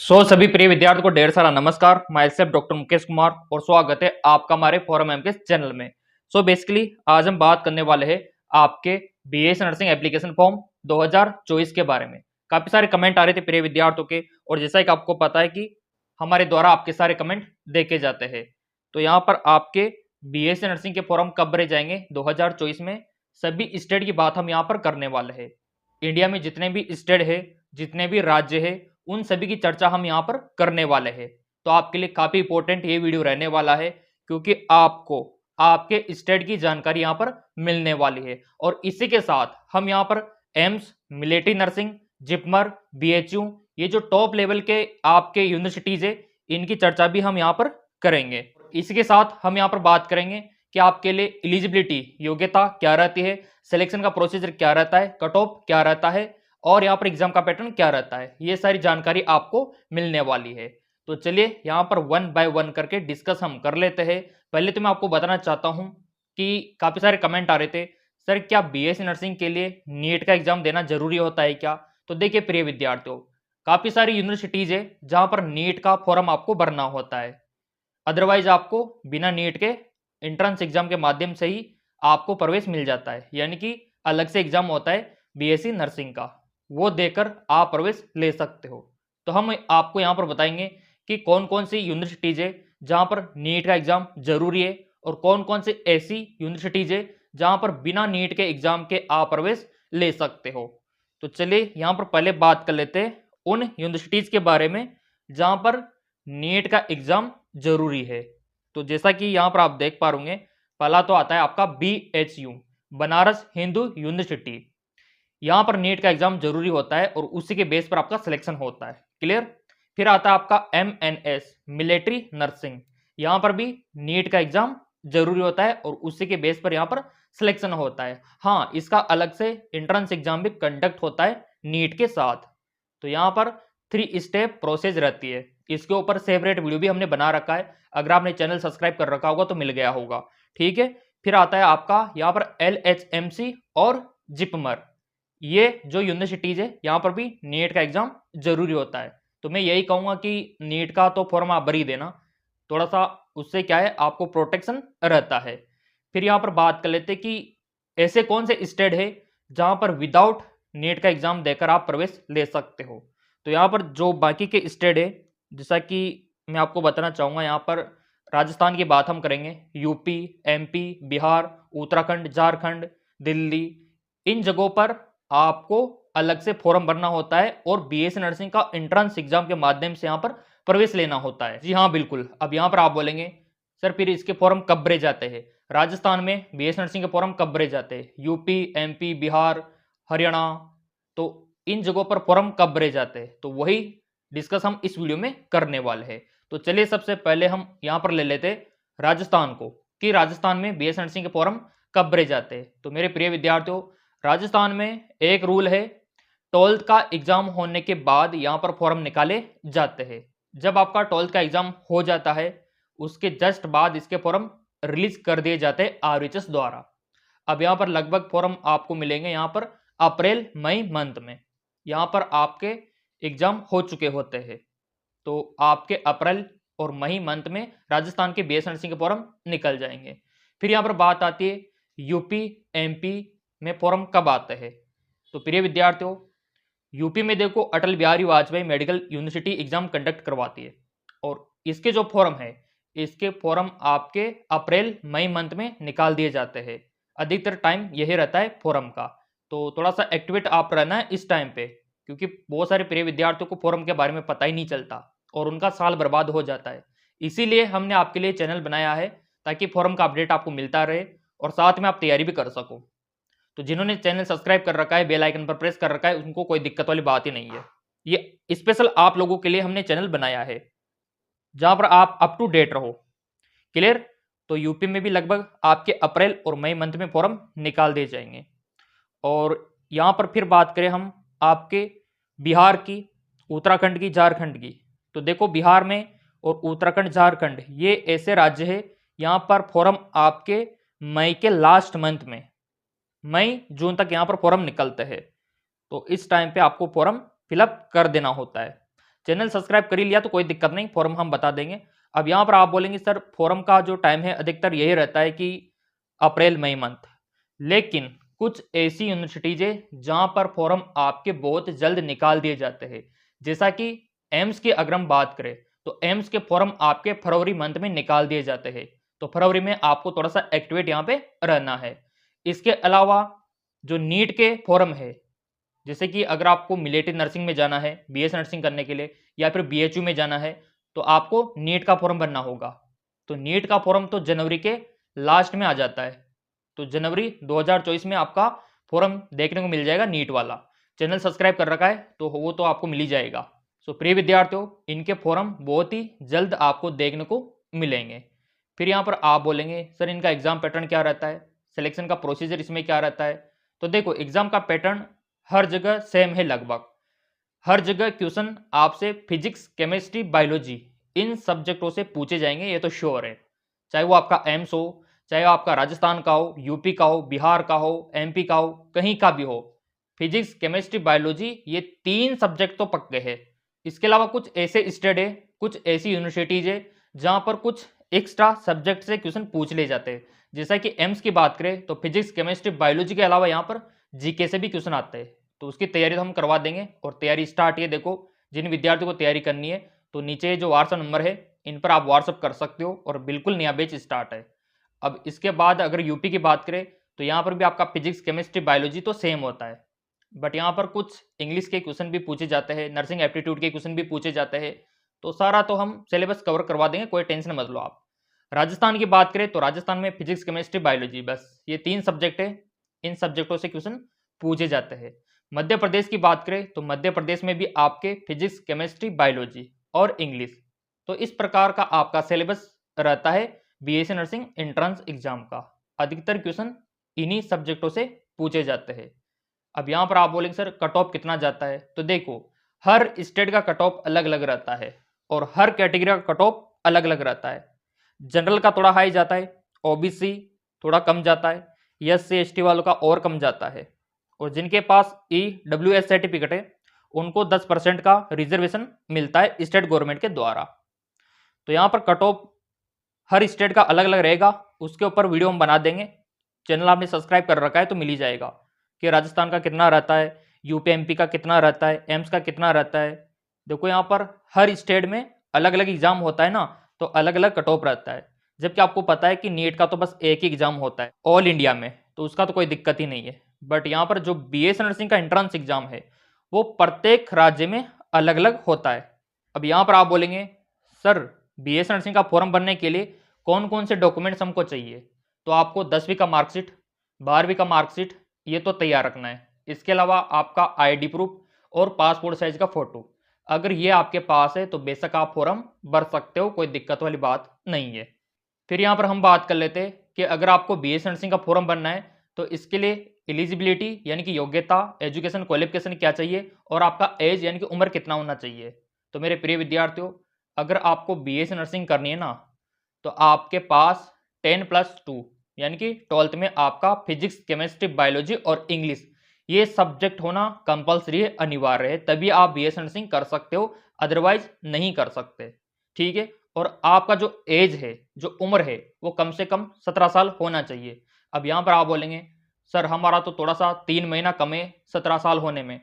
सभी प्रिय विद्यार्थियों को ढेर सारा नमस्कार। My self doctor Mukesh Kumar और स्वागत है आपका हमारे फोरम एम के चैनल में। बेसिकली आज हम बात करने वाले हैं आपके बीएससी नर्सिंग एप्लीकेशन फॉर्म 2024 के बारे में। काफी सारे कमेंट आ रहे थे प्रिय विद्यार्थियों के, और जैसा कि आपको पता है कि हमारे द्वारा आपके सारे कमेंट देखे जाते हैं। तो यहाँ पर आपके बीएससी नर्सिंग के फॉर्म कब भरे जाएंगे 2024 में, सभी स्टेट की बात हम यहाँ पर करने वाले हैं। इंडिया में जितने भी स्टेट है, जितने भी राज्य है, उन सभी की चर्चा हम यहाँ पर करने वाले हैं। तो आपके लिए काफी इंपॉर्टेंट ये वीडियो रहने वाला है, क्योंकि आपको आपके स्टेट की जानकारी यहाँ पर मिलने वाली है। और इसी के साथ हम यहाँ पर AIIMS, military nursing, JIPMER, BHU, ये जो टॉप लेवल के आपके यूनिवर्सिटीज है, इनकी चर्चा भी हम यहाँ पर करेंगे। इसी के साथ हम यहाँ पर बात करेंगे कि आपके लिए एलिजिबिलिटी योग्यता क्या रहती है, सिलेक्शन का प्रोसीजर क्या रहता है, कट ऑफ क्या रहता है, और यहाँ पर एग्जाम का पैटर्न क्या रहता है, ये सारी जानकारी आपको मिलने वाली है। तो चलिए यहाँ पर वन बाय वन करके डिस्कस हम कर लेते हैं। पहले तो मैं आपको बताना चाहता हूँ कि काफी सारे कमेंट आ रहे थे, सर क्या बीएससी नर्सिंग के लिए नीट का एग्जाम देना जरूरी होता है क्या? तो देखिए प्रिय विद्यार्थियों, काफी सारी यूनिवर्सिटीज है जहां पर नीट का फॉर्म आपको भरना होता है। अदरवाइज आपको बिना नीट के एंट्रेंस एग्जाम के माध्यम से ही आपको प्रवेश मिल जाता है, यानी कि अलग से एग्जाम होता है बीएससी नर्सिंग का, वो देकर आप प्रवेश ले सकते हो। तो हम आपको यहाँ पर बताएंगे कि कौन कौन सी यूनिवर्सिटीज है जहाँ पर नीट का एग्जाम जरूरी है, और कौन कौन सी ऐसी यूनिवर्सिटीज है जहाँ पर बिना नीट के एग्जाम के आप प्रवेश ले सकते हो। तो चलिए यहाँ पर पहले बात कर लेते हैं उन यूनिवर्सिटीज के बारे में जहाँ पर नीट का एग्जाम जरूरी है। तो जैसा कि यहाँ पर आप देख पा रहे, पहला तो आता है आपका BHU, बनारस हिंदू यूनिवर्सिटी। यहाँ पर नीट का एग्जाम जरूरी होता है और उसी के बेस पर आपका सिलेक्शन होता है। क्लियर? फिर आता है आपका MNS, मिलिट्री नर्सिंग। यहाँ पर भी नीट का एग्जाम जरूरी होता है और उसी के बेस पर यहाँ पर सिलेक्शन होता है। हाँ, इसका अलग से एंट्रेंस एग्जाम भी कंडक्ट होता है नीट के साथ। तो यहाँ पर 3 स्टेप प्रोसेस रहती है। इसके ऊपर सेपरेट वीडियो भी हमने बना रखा है, अगर आपने चैनल सब्सक्राइब कर रखा होगा तो मिल गया होगा। ठीक है। फिर आता है आपका यहाँ पर LHMC और जिपमर, ये जो यूनिवर्सिटीज है यहाँ पर भी नीट का एग्जाम जरूरी होता है। तो मैं यही कहूंगा कि नीट का तो फॉर्म आप भर ही देना, थोड़ा सा उससे क्या है आपको प्रोटेक्शन रहता है। फिर यहाँ पर बात कर लेते कि ऐसे कौन से स्टेट है जहाँ पर विदाउट नीट का एग्जाम देकर आप प्रवेश ले सकते हो। तो यहाँ पर जो बाकी के स्टेट है, जैसा कि मैं आपको बताना चाहूँगा, यहाँ पर राजस्थान की बात हम करेंगे, यूपी, MP, बिहार, उत्तराखंड, झारखंड, दिल्ली, इन जगहों पर आपको अलग से फॉर्म भरना होता है और बीएससी नर्सिंग का एंट्रेंस एग्जाम के माध्यम से यहाँ पर प्रवेश लेना होता है। जी हाँ बिल्कुल। अब यहाँ पर आप बोलेंगे सर फिर इसके फॉर्म कब भरे जाते हैं? राजस्थान में बीएससी नर्सिंग के फॉर्म कब भरे जाते हैं? यूपी, MP, बिहार, हरियाणा, तो इन जगहों पर फॉर्म कब भरे जाते हैं? तो वही डिस्कस हम इस वीडियो में करने वाले हैं। तो चलिए सबसे पहले हम यहाँ पर ले लेते राजस्थान को, कि राजस्थान में बीएससी नर्सिंग के फॉर्म कब भरे जाते हैं। तो मेरे प्रिय विद्यार्थियों, राजस्थान में एक रूल है, 12th का एग्जाम होने के बाद यहाँ पर फॉर्म निकाले जाते हैं। जब आपका 12th का एग्जाम हो जाता है, उसके जस्ट बाद इसके फॉर्म रिलीज कर दिए जाते हैं RHS द्वारा। अब यहाँ पर लगभग फॉर्म आपको मिलेंगे यहाँ पर अप्रैल मई मंथ में, यहाँ पर आपके एग्जाम हो चुके होते हैं। तो आपके अप्रैल और मई मंथ में राजस्थान के बीएससी नर्सिंग के फॉर्म निकल जाएंगे। फिर यहाँ पर बात आती है यूपी, MP में फॉर्म कब आते हैं। तो प्रिय विद्यार्थियों, यूपी में देखो Atal Bihari Vajpayee medical university exam conduct करवाती है, और इसके जो फॉर्म है, इसके फॉर्म आपके अप्रैल मई मंथ में निकाल दिए जाते हैं। अधिकतर टाइम यही रहता है फॉर्म का। तो थोड़ा सा एक्टिवेट आप रहना है इस टाइम पे, क्योंकि बहुत सारे प्रिय विद्यार्थियों को फॉर्म के बारे में पता ही नहीं चलता और उनका साल बर्बाद हो जाता है। इसीलिए हमने आपके लिए चैनल बनाया है, ताकि फॉर्म का अपडेट आपको मिलता रहे और साथ में आप तैयारी भी कर सको। तो जिन्होंने चैनल सब्सक्राइब कर रखा है, बेल आइकन पर प्रेस कर रखा है, उनको कोई दिक्कत वाली बात ही नहीं है। ये स्पेशल आप लोगों के लिए हमने चैनल बनाया है, जहां पर आप अप टू डेट रहो। क्लियर? तो यूपी में भी लगभग आपके अप्रैल और मई मंथ में फॉर्म निकाल दिए जाएंगे। और यहाँ पर फिर बात करें हम आपके बिहार की, उत्तराखंड की, झारखंड की, तो देखो बिहार में और उत्तराखंड, झारखंड, ये ऐसे राज्य है यहाँ पर फॉर्म आपके मई के लास्ट मंथ में, मई जून तक यहाँ पर फॉर्म निकलते हैं। तो इस टाइम पे आपको फॉर्म फिलअप कर देना होता है। चैनल सब्सक्राइब कर ही लिया तो कोई दिक्कत नहीं, फॉर्म हम बता देंगे। अब यहाँ पर आप बोलेंगे सर फॉर्म का जो टाइम है अधिकतर यही रहता है कि अप्रैल मई मंथ, लेकिन कुछ ऐसी यूनिवर्सिटीज है जहां पर फॉर्म आपके बहुत जल्द निकाल दिए जाते हैं। जैसा कि एम्स की अगर हम बात करें तो एम्स के फॉर्म आपके फरवरी मंथ में निकाल दिए जाते हैं, तो फरवरी में आपको थोड़ा सा एक्टिवेट यहाँ पे रहना है। इसके अलावा जो नीट के फॉर्म है, जैसे कि अगर आपको मिलिट्री नर्सिंग में जाना है बीएस नर्सिंग करने के लिए या फिर बीएचयू में जाना है तो आपको नीट का फॉर्म भरना होगा। तो नीट का फॉर्म तो जनवरी के लास्ट में आ जाता है, तो जनवरी 2024 में आपका फॉर्म देखने को मिल जाएगा नीट वाला। चैनल सब्सक्राइब कर रखा है तो वो तो आपको मिल ही जाएगा। सो प्रिय विद्यार्थियों, इनके फॉर्म बहुत ही जल्द आपको देखने को मिलेंगे। फिर यहाँ पर आप बोलेंगे सर इनका एग्जाम पैटर्न क्या रहता है, सिलेक्शन का प्रोसीजर इसमें क्या रहता है। तो देखो एग्जाम का पैटर्न हर जगह सेम है, लगभग हर जगह क्वेश्चन आपसे फिजिक्स केमिस्ट्री बायोलॉजी इन सब्जेक्टों से पूछे जाएंगे, ये तो श्योर है। चाहे वो आपका एम्स हो, चाहे आपका राजस्थान का हो, यूपी का हो, बिहार का हो, एमपी का हो, कहीं का भी हो, फिजिक्स केमिस्ट्री बायोलॉजी ये 3 सब्जेक्ट तो पक्के हैं। इसके अलावा कुछ ऐसे स्टेट है, कुछ ऐसी यूनिवर्सिटीज है जहां पर कुछ एक्स्ट्रा सब्जेक्ट से क्वेश्चन पूछ ले जाते हैं। जैसा कि एम्स की बात करें तो फिजिक्स केमिस्ट्री बायोलॉजी के अलावा यहाँ पर जीके से भी क्वेश्चन आते हैं, तो उसकी तैयारी तो हम करवा देंगे। और तैयारी स्टार्ट है, देखो जिन विद्यार्थियों को तैयारी करनी है तो नीचे जो व्हाट्सएप नंबर है इन पर आप व्हाट्सएप कर सकते हो और बिल्कुल नया बैच स्टार्ट है। अब इसके बाद अगर यूपी की बात करें तो यहाँ पर भी आपका फिजिक्स केमिस्ट्री बायोलॉजी तो सेम होता है, बट यहाँ पर कुछ इंग्लिश के क्वेश्चन भी पूछे जाते हैं, नर्सिंग एप्टीट्यूड के क्वेश्चन भी पूछे जाते हैं। तो सारा तो हम सिलेबस कवर करवा देंगे, कोई टेंशन मत लो आप। राजस्थान की बात करें तो राजस्थान में फिजिक्स केमिस्ट्री बायोलॉजी बस ये 3 सब्जेक्ट है, इन सब्जेक्टों से क्वेश्चन पूछे जाते हैं। मध्य प्रदेश की बात करें तो मध्य प्रदेश में भी आपके फिजिक्स केमिस्ट्री बायोलॉजी और इंग्लिश, तो इस प्रकार का आपका सिलेबस रहता है बीएससी नर्सिंग एंट्रेंस एग्जाम का। अधिकतर क्वेश्चन इन्हीं सब्जेक्टों से पूछे जाते हैं। अब यहाँ पर आप बोलेंगे सर कट ऑफ कितना जाता है, तो देखो हर स्टेट का कट ऑफ अलग अलग रहता है और हर कैटेगरी का कट ऑफ अलग अलग रहता है। जनरल का थोड़ा हाई जाता है, ओबीसी थोड़ा कम जाता है, एससी एसटी वालों का और कम जाता है, और जिनके पास ईडब्ल्यूएस सर्टिफिकेट है उनको 10% का रिजर्वेशन मिलता है स्टेट गवर्नमेंट के द्वारा। तो यहाँ पर कट ऑफ हर स्टेट का अलग अलग रहेगा, उसके ऊपर वीडियो हम बना देंगे। चैनल आपने सब्सक्राइब कर रखा है तो मिल ही जाएगा कि राजस्थान का कितना रहता है, यूपी एमपी का कितना रहता है, एम्स का कितना रहता है। देखो यहाँ पर हर स्टेट में अलग अलग एग्जाम होता है ना, तो अलग अलग कट ऑफ रहता है। जबकि आपको पता है कि नीट का तो बस एक ही एग्जाम होता है ऑल इंडिया में, तो उसका तो कोई दिक्कत ही नहीं है। बट यहाँ पर जो बीएस नर्सिंग का एंट्रेंस एग्जाम है वो प्रत्येक राज्य में अलग अलग होता है। अब यहाँ पर आप बोलेंगे सर बीएस नर्सिंग का फॉर्म भरने के लिए कौन कौन से डॉक्यूमेंट्स हमको चाहिए, तो आपको 10वीं का मार्कशीट, 12वीं का मार्कशीट ये तो तैयार रखना है। इसके अलावा आपका आईडी प्रूफ और पासपोर्ट साइज का फोटो, अगर ये आपके पास है तो बेशक आप फॉर्म भर सकते हो, कोई दिक्कत वाली बात नहीं है। फिर यहाँ पर हम बात कर लेते हैं कि अगर आपको बीएस नर्सिंग का फॉर्म भरना है तो इसके लिए एलिजिबिलिटी यानी कि योग्यता, एजुकेशन क्वालिफिकेशन क्या चाहिए और आपका एज यानी कि उम्र कितना होना चाहिए। तो मेरे प्रिय विद्यार्थियों, अगर आपको बीएस नर्सिंग करनी है ना तो आपके पास 10+2 यानी कि 12th में आपका फिजिक्स केमिस्ट्री बायोलॉजी और इंग्लिश ये सब्जेक्ट होना कंपलसरी है, अनिवार्य है, तभी आप बीएस नर्सिंग कर सकते हो, अदरवाइज नहीं कर सकते। ठीक है, और आपका जो एज है, जो उम्र है, वो कम से कम 17 साल होना चाहिए। अब यहाँ पर आप बोलेंगे सर हमारा तो थोड़ा सा 3 महीना कम है 17 साल होने में,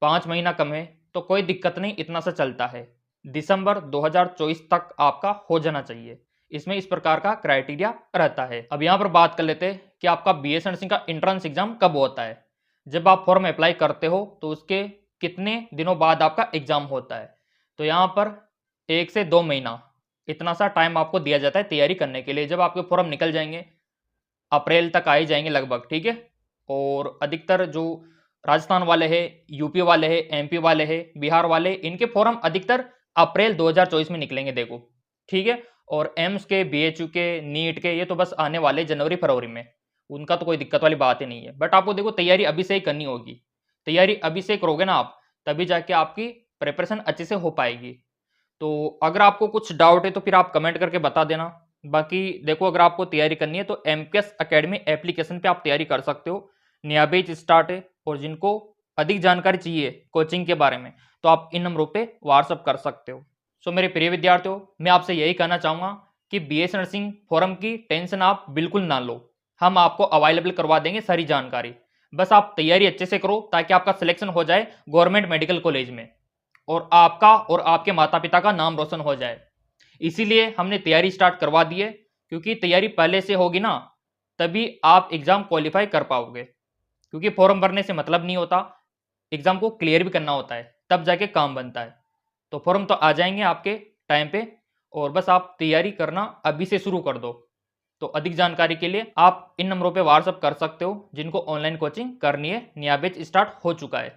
5 महीना कम है, तो कोई दिक्कत नहीं, इतना सा चलता है। दिसंबर 2024 तक आपका हो जाना चाहिए। इसमें इस प्रकार का क्राइटेरिया रहता है। अब यहाँ पर बात कर लेते हैं कि आपका बीएस नर्सिंग का एंट्रेंस एग्जाम कब होता है। जब आप फॉर्म अप्लाई करते हो तो उसके कितने दिनों बाद आपका एग्जाम होता है, तो यहाँ पर 1 से 2 महीना इतना सा टाइम आपको दिया जाता है तैयारी करने के लिए। जब आपके फॉर्म निकल जाएंगे अप्रैल तक आ ही जाएंगे लगभग, ठीक है। और अधिकतर जो राजस्थान वाले हैं, यूपी वाले हैं, एमपी वाले हैं, बिहार वाले, इनके फॉर्म अधिकतर अप्रैल 2024 में निकलेंगे, देखो ठीक है। और एम्स के, बीएचयू के, नीट के ये तो बस आने वाले जनवरी फरवरी में, उनका तो कोई दिक्कत वाली बात ही नहीं है। बट आपको देखो तैयारी अभी से ही करनी होगी, तैयारी अभी से करोगे ना आप, तभी जाके आपकी प्रिपरेशन अच्छे से हो पाएगी। तो अगर आपको कुछ डाउट है तो फिर आप कमेंट करके बता देना। बाकी देखो अगर आपको तैयारी करनी है तो एमकेएस एकेडमी एप्लीकेशन पे आप तैयारी कर सकते हो, नया बैच स्टार्ट है। और जिनको अधिक जानकारी चाहिए कोचिंग के बारे में तो आप इन नंबरों पे व्हाट्सअप कर सकते हो। सो मेरे प्रिय विद्यार्थियों, मैं आपसे यही कहना चाहूँगा कि बीएससी नर्सिंग फॉरम की टेंशन आप बिल्कुल ना लो। हम आपको अवेलेबल करवा देंगे सारी जानकारी। बस आप तैयारी अच्छे से करो ताकि आपका सिलेक्शन हो जाए गवर्नमेंट मेडिकल कॉलेज में और आपका और आपके माता पिता का नाम रोशन हो जाए। इसीलिए हमने तैयारी स्टार्ट करवा दी है, क्योंकि तैयारी पहले से होगी ना, तभी आप एग्जाम क्वालिफाई कर पाओगे। क्योंकि फॉर्म भरने से मतलब नहीं होता, एग्जाम को क्लियर भी करना होता है, तब जाके काम बनता है। तो फॉर्म तो आ जाएंगे आपके टाइम पे, और बस आप तैयारी करना अभी से शुरू कर दो। तो अधिक जानकारी के लिए आप इन नंबरों पे व्हाट्सअप कर सकते हो जिनको ऑनलाइन कोचिंग करनी है। नया बैच स्टार्ट हो चुका है।